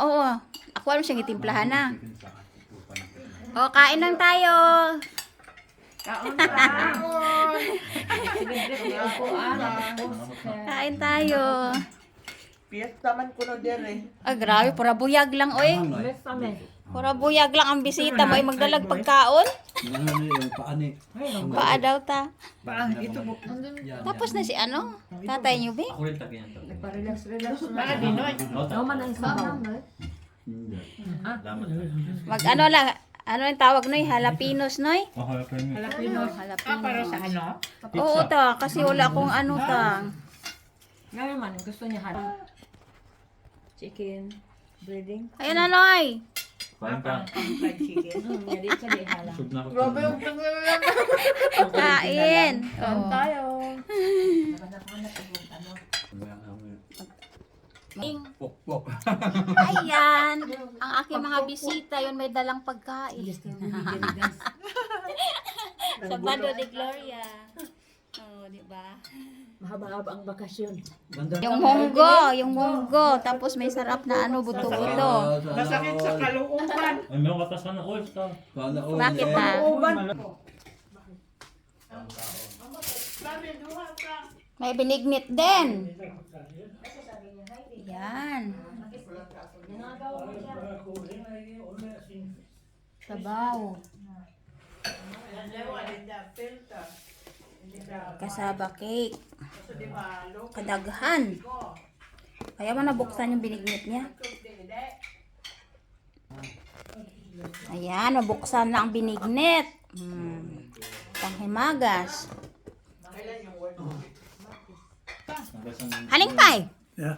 Oo. Ako alam siyang itimplahan na. O, kain lang tayo. Kain tayo. Piyesta man ko no dere. Ay, grabe. Pura buyag lang, oy. Pura buyag lang ang bisita. May magdalag pagkaon. Paa daw ta. Ba, ito mo. Tapos na si ano? Tatay niyo, be? Ako rin tabi yan to. Ba, dinoy. Daman. Mag ano lang. Ano yung tawag noy? Jalapenos, noy? Jalapeno. Para sa ano? Oo ta. Kasi wala akong ano ta. Ngayon man, gusto niya harap. Chicken, breading. Ayan na, noy. Kain ka. Fried chicken. Hindi siya di hala. Sub na ako. Grabe yung tangalan. Kain. Oo. Tayo. Pok. Ayan. Ang aking mga bisita, yun may dalang pagkain. Sa Bando de Gloria. Oo, di ba? Mahaba-haba ang bakasyon. Yung munggo. Tapos may sarap na ano, buto-buto. Masakit sa kalooban. Ay, meron ka pa sana oil. Bakit ha? May binignit din. Yan. Sabaw. Kasaba cake. Kadaghan. Kaya mo nabuksan yung binignit niya. Ayan, nabuksan na ang binignit. Panghimagas. Haling pay. Yeah.